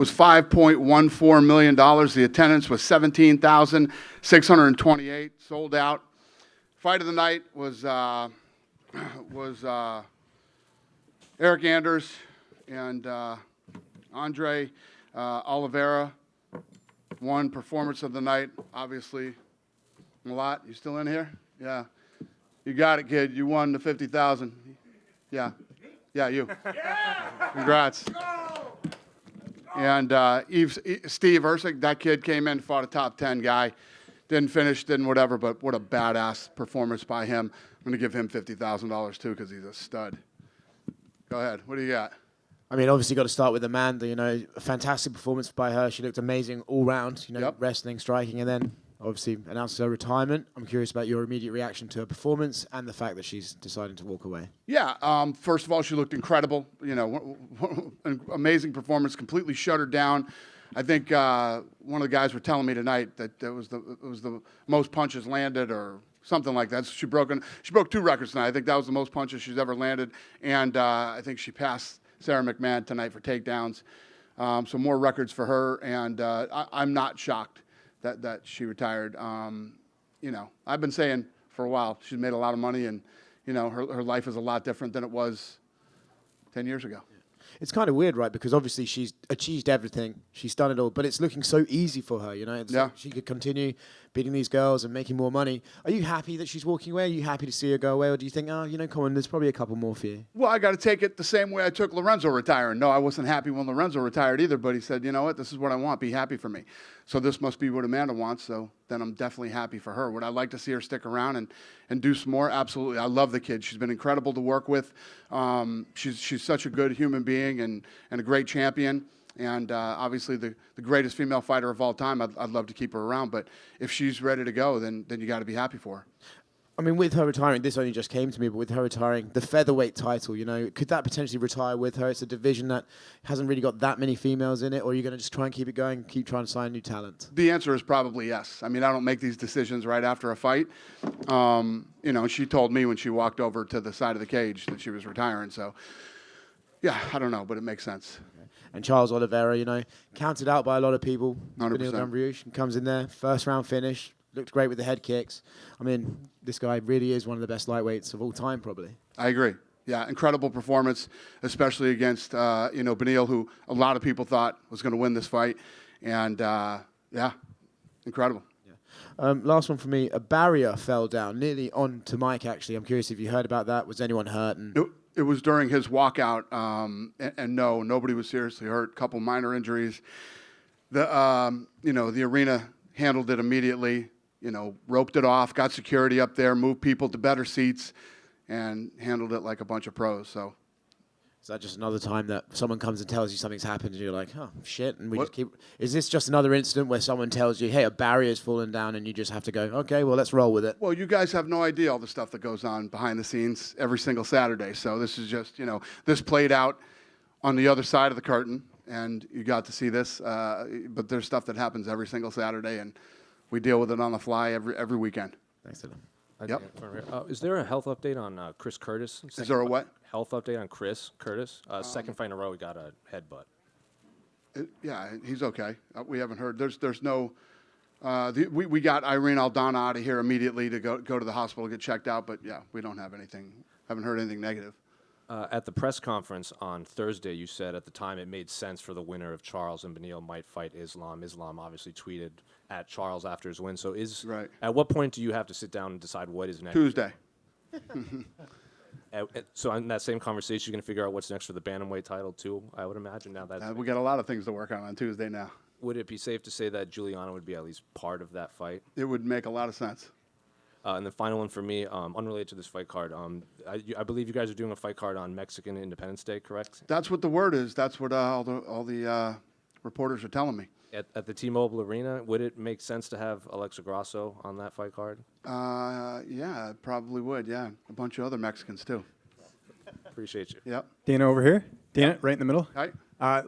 was $5.14 million. The attendance was 17,628, sold out. Fight of the night was Eric Anders and Andre Oliveira won performance of the night. Obviously, a lot. You still in here? Yeah. You got it, kid. You won the $50,000. Yeah. Yeah, you. Yeah! Congrats. And Steve Ersick, that kid came in, fought a top 10 guy. Didn't finish, didn't whatever, but what a badass performance by him. I'm going to give him $50,000 too because he's a stud. Go ahead. What do you got? I mean, obviously got to start with Amanda, you know, a fantastic performance by her. She looked amazing all round, you know, Yep. wrestling, striking, and then obviously announces her retirement. I'm curious about your immediate reaction to her performance and the fact that she's deciding to walk away. Yeah, first of all, she looked incredible. You know, an amazing performance, completely shut her down. I think one of the guys were telling me tonight that it was the most punches landed or something like that. So she broke 2 records tonight. I think that was the most punches she's ever landed, and I think she passed Sarah McMahon tonight for takedowns. So more records for her, and I'm not shocked that she retired. You know, I've been saying for a while she's made a lot of money, and you know her life is a lot different than it was 10 years ago. It's kind of weird, right? Because obviously she's achieved everything. She's done it all, but it's looking so easy for her, you know? It's like she could continue beating these girls and making more money. Are you happy that she's walking away? Are you happy to see her go away? Or do you think, oh, you know, come on, there's probably a couple more for you? Well, I got to take it the same way I took Lorenzo retiring. No, I wasn't happy when Lorenzo retired either, but he said, you know what, this is what I want. Be happy for me. So this must be what Amanda wants, so then I'm definitely happy for her. Would I like to see her stick around and do some more? Absolutely. I love the kid. She's been incredible to work with. She's such a good human being and a great champion. And obviously the greatest female fighter of all time. I'd love to keep her around, but if she's ready to go, then you got to be happy for her. I mean, with her retiring, this only just came to me, but with her retiring, the featherweight title, you know, could that potentially retire with her? It's a division that hasn't really got that many females in it, or are you going to just try and keep it going, keep trying to sign new talent? The answer is probably yes. I mean, I don't make these decisions right after a fight. You know, she told me when she walked over to the side of the cage that she was retiring, so yeah, I don't know, but it makes sense. Okay. And Charles Oliveira, you know, counted out by a lot of people. 100%. Dariush comes in there, first round finish. Looked great with the head kicks. I mean, this guy really is one of the best lightweights of all time, probably. I agree. Yeah, incredible performance, especially against, you know, Beneil, who a lot of people thought was going to win this fight. And, yeah, incredible. Yeah. Last one for me. A barrier fell down, nearly on to Mike, actually. I'm curious if you heard about that. Was anyone hurt? It was during his walkout, and no, nobody was seriously hurt. A couple minor injuries. You know, the arena handled it immediately. You know, roped it off, got security up there, moved people to better seats, and handled it like a bunch of pros. So, is that just another time that someone comes and tells you something's happened, and you're like, oh shit, and we just keep? Is this just another incident where someone tells you, hey, a barrier's fallen down, and you just have to go, okay, well, let's roll with it? Well, you guys have no idea all the stuff that goes on behind the scenes every single Saturday. So this is just, you know, this played out on the other side of the curtain, and you got to see this. But there's stuff that happens every single Saturday, and we deal with it on the fly every weekend. Thanks, Dylan. Yep. Is there a health update on Chris Curtis? Is there a what? Health update on Chris Curtis? Second fight in a row, he got a headbutt. Yeah, he's okay. We haven't heard. There's no. We got Irene Aldana out of here immediately to go to the hospital get checked out. But yeah, we don't have anything. Haven't heard anything negative. At the press conference on Thursday, you said at the time it made sense for the winner of Charles and Beneil might fight Islam. Islam obviously tweeted at Charles after his win. So at what point do you have to sit down and decide what is next? Tuesday. So in that same conversation, you're going to figure out what's next for the bantamweight title too, I would imagine. Now that we got a lot of things to work on Tuesday now. Would it be safe to say that Juliana would be at least part of that fight? It would make a lot of sense. And the final one for me, unrelated to this fight card, I believe you guys are doing a fight card on Mexican Independence Day, correct? That's what the word is. That's what all the reporters are telling me. At the T-Mobile Arena, would it make sense to have Alexa Grasso on that fight card? Yeah, it probably would, yeah. A bunch of other Mexicans, too. Appreciate you. Yep. Dana over here. Dana, right in the middle. Hi.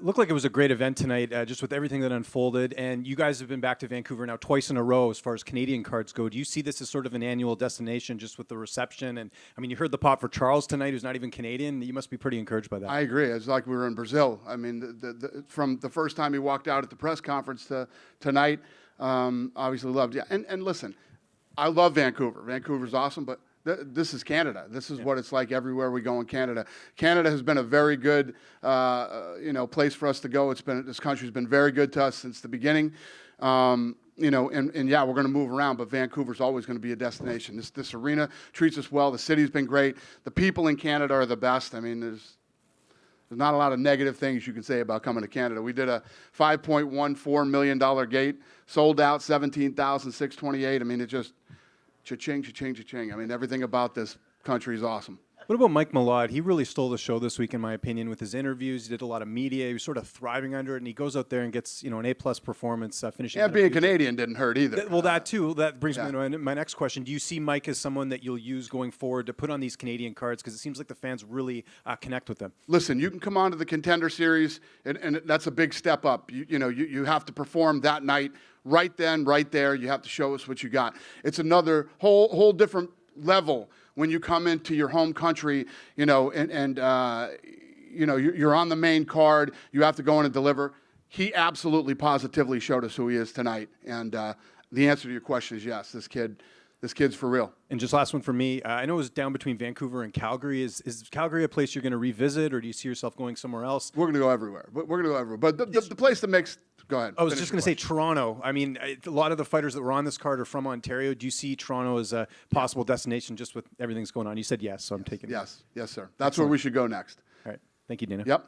Looked like it was a great event tonight, just with everything that unfolded. And you guys have been back to Vancouver now twice in a row as far as Canadian cards go. Do you see this as sort of an annual destination just with the reception? And, I mean, you heard the pop for Charles tonight, who's not even Canadian. You must be pretty encouraged by that. I agree. It's like we were in Brazil. I mean, from the first time he walked out at the press conference to tonight, obviously loved. Yeah, and listen, I love Vancouver. Vancouver's awesome, but this is Canada. This is what it's like everywhere we go in Canada. Canada has been a very good, place for us to go. This country's been very good to us since the beginning. And yeah, we're going to move around, but Vancouver's always going to be a destination. This arena treats us well. The city's been great. The people in Canada are the best. I mean, there's not a lot of negative things you can say about coming to Canada. We did a $5.14 million gate, sold out 17,628. I mean, it just cha-ching, cha-ching, cha-ching. I mean, everything about this country is awesome. What about Mike Malott? He really stole the show this week, in my opinion, with his interviews. He did a lot of media. He was sort of thriving under it, and he goes out there and gets, an A-plus performance, finishing. Yeah, being Canadian didn't hurt either. Well, that too. That brings me to my next question. Do you see Mike as someone that you'll use going forward to put on these Canadian cards? Because it seems like the fans really connect with them. Listen, you can come on to the Contender Series, and that's a big step up. You have to perform that night, right then, right there. You have to show us what you got. It's another whole different level when you come into your home country, you're on the main card. You have to go in and deliver. He absolutely, positively showed us who he is tonight. And the answer to your question is yes. This kid's for real. And just last one for me. I know it was down between Vancouver and Calgary. Is Calgary a place you're going to revisit, or do you see yourself going somewhere else? We're going to go everywhere. But the place that makes. Go ahead. I was just going to say Toronto. I mean, a lot of the fighters that were on this card are from Ontario. Do you see Toronto as a possible destination just with everything that's going on? You said yes, so I'm taking it. Yes, sir. That's where we should go next. All right. Thank you, Dana. Yep.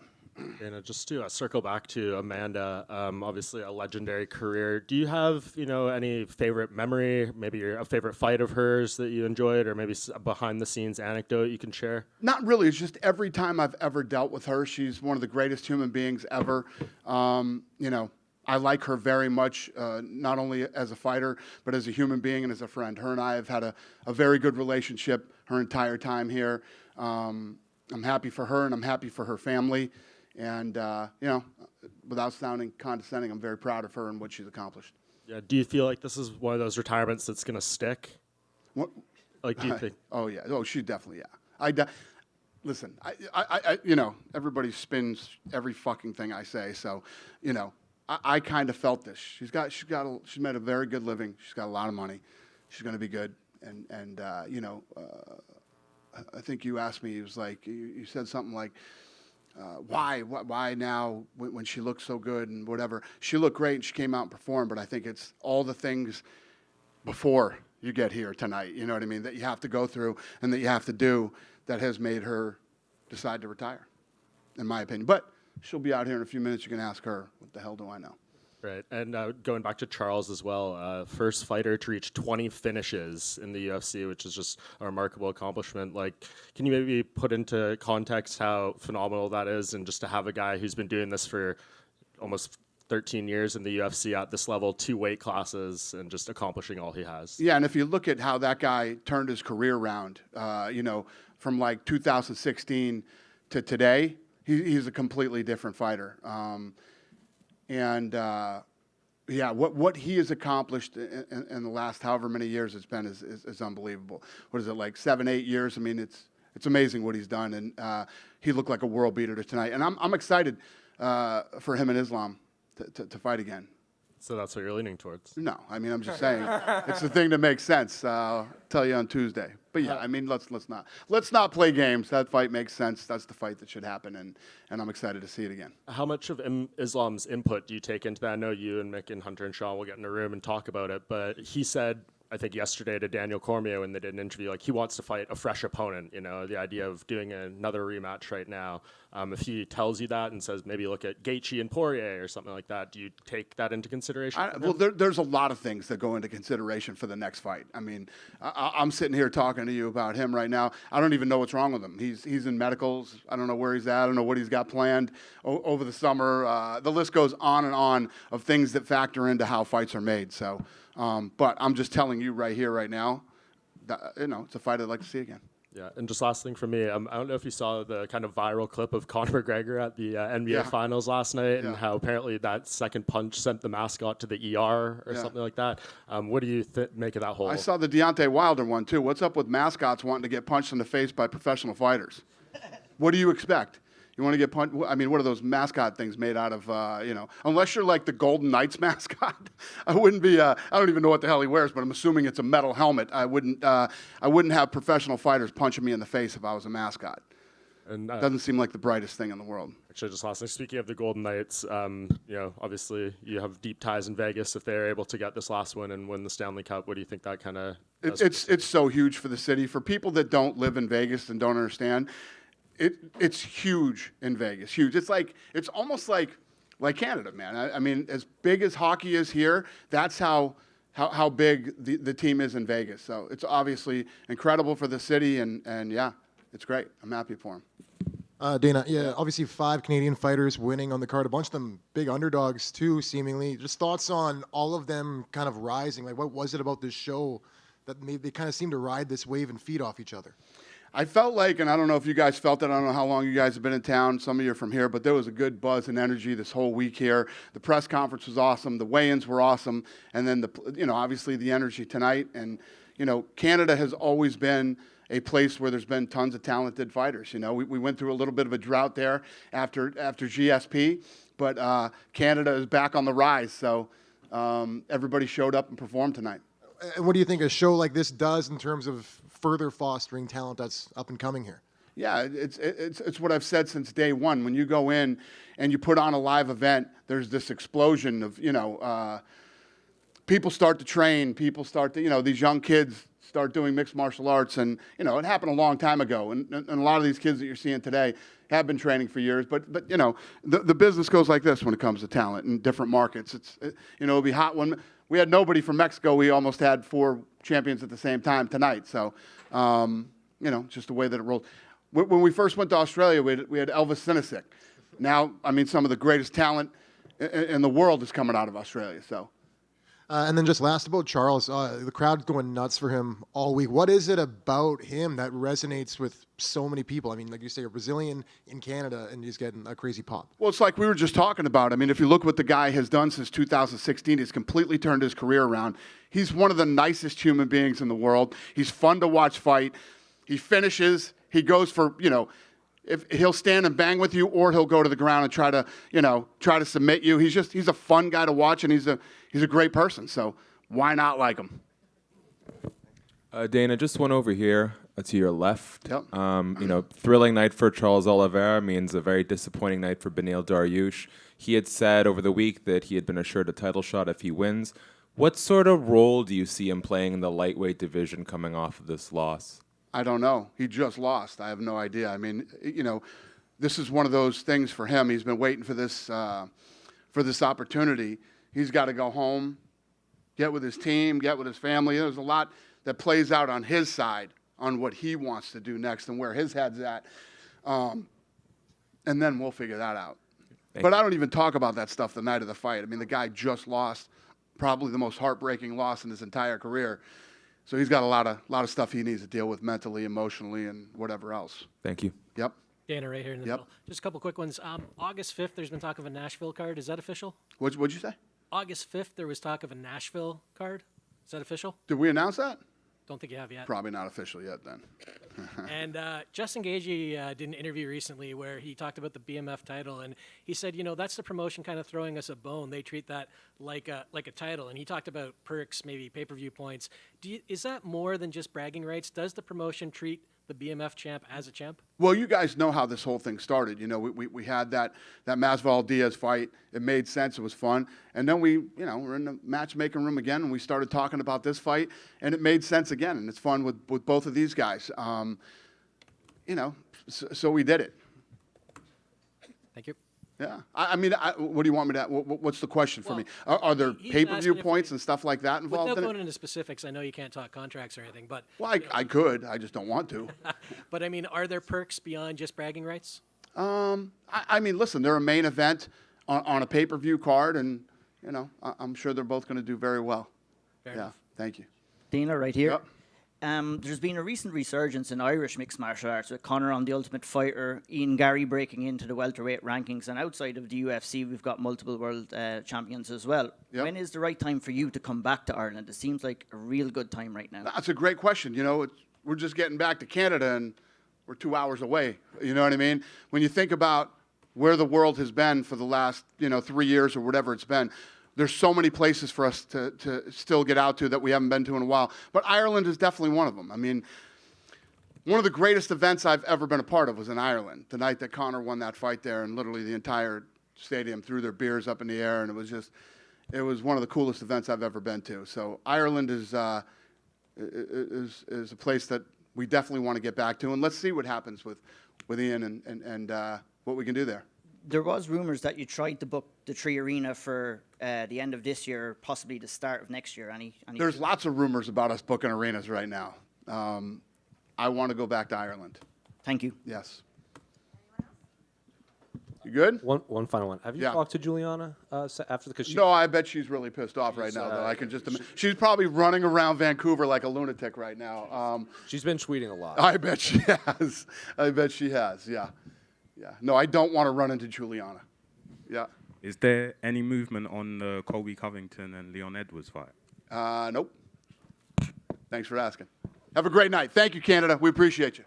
Dana, just to circle back to Amanda, obviously a legendary career. Do you have, any favorite memory, maybe a favorite fight of hers that you enjoyed, or maybe a behind-the-scenes anecdote you can share? Not really. It's just every time I've ever dealt with her, she's one of the greatest human beings ever. I like her very much, not only as a fighter, but as a human being and as a friend. Her and I have had a very good relationship her entire time here. I'm happy for her, and I'm happy for her family. And, without sounding condescending, I'm very proud of her and what she's accomplished. Yeah. Do you feel like this is one of those retirements that's going to stick? What? Like, do you think? Oh, yeah. Oh, she definitely, yeah. Listen, everybody spins every fucking thing I say. So, I kind of felt this. She's made a very good living. She's got a lot of money. She's going to be good. And I think you asked me, it was like, you said something like, why now when she looked so good and whatever. She looked great and she came out and performed, but I think it's all the things before you get here tonight, you know what I mean, that you have to go through and that you have to do that has made her decide to retire, in my opinion. But she'll be out here in a few minutes. You can ask her, what the hell do I know? Right. And going back to Charles as well, first fighter to reach 20 finishes in the UFC, which is just a remarkable accomplishment. Like, can you maybe put into context how phenomenal that is, and just to have a guy who's been doing this for almost 13 years in the UFC at this level, 2 weight classes, and just accomplishing all he has? Yeah, and if you look at how that guy turned his career around, from like 2016 to today, he's a completely different fighter. What he has accomplished in the last however many years it's been is unbelievable. What is it, like 7-8 years? I mean, it's amazing what he's done, and he looked like a world beater tonight. And I'm excited for him and Islam to fight again. So that's what you're leaning towards? No, I mean, I'm just saying it's the thing that makes sense. I'll tell you on Tuesday. But yeah, I mean, let's not play games. That fight makes sense. That's the fight that should happen, and I'm excited to see it again. How much of Islam's input do you take into that? I know you and Mick and Hunter and Sean will get in a room and talk about it, but he said, I think yesterday to Daniel Cormier when they did an interview, like he wants to fight a fresh opponent, the idea of doing another rematch right now. If he tells you that and says maybe look at Gaethje and Poirier or something like that, do you take that into consideration? There's a lot of things that go into consideration for the next fight. I mean, I'm sitting here talking to you about him right now. I don't even know what's wrong with him. He's in medicals. I don't know where he's at. I don't know what he's got planned over the summer. The list goes on and on of things that factor into how fights are made. So, but I'm just telling you right here, right now, that, it's a fight I'd like to see again. Yeah, and just last thing for me, I don't know if you saw the kind of viral clip of Conor McGregor at the NBA Finals last night, and how apparently that second punch sent the mascot to the ER or something like that. What do you make of that whole? I saw the Deontay Wilder one too. What's up with mascots wanting to get punched in the face by professional fighters? What do you expect? You want to get punched? I mean, what are those mascot things made out of? Unless you're like the Golden Knights mascot, I wouldn't be. I don't even know what the hell he wears, but I'm assuming it's a metal helmet. I wouldn't have professional fighters punching me in the face if I was a mascot. And doesn't seem like the brightest thing in the world. Actually, just last thing. Speaking of the Golden Knights, obviously you have deep ties in Vegas. If they're able to get this last win and win the Stanley Cup, what do you think that kind of? It's so huge for the city. For people that don't live in Vegas and don't understand. It's huge in Vegas, huge. It's almost like Canada, man. I mean, as big as hockey is here, that's how big the team is in Vegas. So it's obviously incredible for the city, and yeah, it's great. I'm happy for him. Dana, obviously 5 Canadian fighters winning on the card, a bunch of them big underdogs too, seemingly. Just thoughts on all of them kind of rising. Like, what was it about this show that they kind of seem to ride this wave and feed off each other? I felt like, and I don't know if you guys felt it, I don't know how long you guys have been in town, some of you are from here, but there was a good buzz and energy this whole week here. The press conference was awesome, the weigh-ins were awesome, and then, obviously the energy tonight. And, Canada has always been a place where there's been tons of talented fighters. We went through a little bit of a drought there after GSP, but Canada is back on the rise, so everybody showed up and performed tonight. And what do you think a show like this does in terms of further fostering talent that's up and coming here? Yeah, it's what I've said since day one. When you go in and you put on a live event, there's this explosion of, people start to train, people start to, these young kids start doing mixed martial arts. And, it happened a long time ago. And a lot of these kids that you're seeing today have been training for years. But the business goes like this when it comes to talent in different markets. It'll be hot when we had nobody from Mexico. We almost had 4 champions at the same time tonight. So, just the way that it rolled. When we first went to Australia, we had Elvis Sinisic. Now, some of the greatest talent in the world is coming out of Australia. So. And then just last about Charles, the crowd's going nuts for him all week. What is it about him that resonates with so many people? I mean, like you say, a Brazilian in Canada, and he's getting a crazy pop. Well, it's like we were just talking about. If you look what the guy has done since 2016, he's completely turned his career around. He's one of the nicest human beings in the world. He's fun to watch fight. He finishes. He goes for, if he'll stand and bang with you, or he'll go to the ground and try to submit you. He's a fun guy to watch, and he's a great person. So why not like him? Dana, just one over here to your left. Yep. Thrilling night for Charles Oliveira means a very disappointing night for Beneil Dariush. He had said over the week that he had been assured a title shot if he wins. What sort of role do you see him playing in the lightweight division coming off of this loss? I don't know. He just lost. I have no idea. This is one of those things for him. He's been waiting for this opportunity. He's got to go home, get with his team, get with his family. There's a lot that plays out on his side on what he wants to do next and where his head's at. And then we'll figure that out. But I don't even talk about that stuff the night of the fight. The guy just lost probably the most heartbreaking loss in his entire career. So he's got a lot of stuff he needs to deal with mentally, emotionally, and whatever else. Thank you. Yep. Dana, right here in the middle. Just a couple quick ones. August 5th, there's been talk of a Nashville card. Is that official? What'd you say? August 5th, there was talk of a Nashville card. Is that official? Did we announce that? Don't think you have yet. Probably not official yet then. And Justin Gaethje did an interview recently where he talked about the BMF title, and he said, that's the promotion kind of throwing us a bone. They treat that like a title, and he talked about perks, maybe pay-per-view points. Is that more than just bragging rights? Does the promotion treat the BMF champ as a champ? Well, you guys know how this whole thing started. We had that Masvidal-Diaz fight. It made sense. It was fun. And then we're in the matchmaking room again, and we started talking about this fight, and it made sense again. And it's fun with both of these guys. So we did it. Thank you. Yeah. What do you want me to? What's the question for me? Are there he's pay-per-view asking points and stuff like that involved Without in going it? into specifics, I know you can't talk contracts or anything, but Well, I could. I just don't want to. but are there perks beyond just bragging rights? Listen, they're a main event on a pay-per-view card, and I'm sure they're both going to do very well. Fair yeah. enough. Thank you. Dana, right here. Yep. There's been a recent resurgence in Irish mixed martial arts with Conor on The Ultimate Fighter, Ian Gary breaking into the welterweight rankings, and outside of the UFC, we've got multiple world champions as well. Yep. When is the right time for you to come back to Ireland? It seems like a real good time right now. That's a great question. We're just getting back to Canada, and we're 2 hours away. You know what I mean? When you think about where the world has been for the last, 3 years or whatever it's been, there's so many places for us to still get out to that we haven't been to in a while. But Ireland is definitely one of them. I mean, one of the greatest events I've ever been a part of was in Ireland. The night that Conor won that fight there, and literally the entire stadium threw their beers up in the air, and it was one of the coolest events I've ever been to. So Ireland is a place that we definitely want to get back to, and let's see what happens with Ian and what we can do there. There was rumors that you tried to book the Tree Arena for the end of this year, possibly the start of next year. There's lots of rumors about us booking arenas right now. I want to go back to Ireland. Thank you. Yes. You good? One final one. Have you talked to Juliana after the? No, I bet she's really pissed off right now. Though I can just she's probably running around Vancouver like a lunatic right now. She's been tweeting a lot. I bet she has. I bet she has. Yeah. Yeah. No, I don't want to run into Juliana. Yeah. Is there any movement on the Colby Covington and Leon Edwards fight? Nope. Thanks for asking. Have a great night. Thank you, Canada. We appreciate you.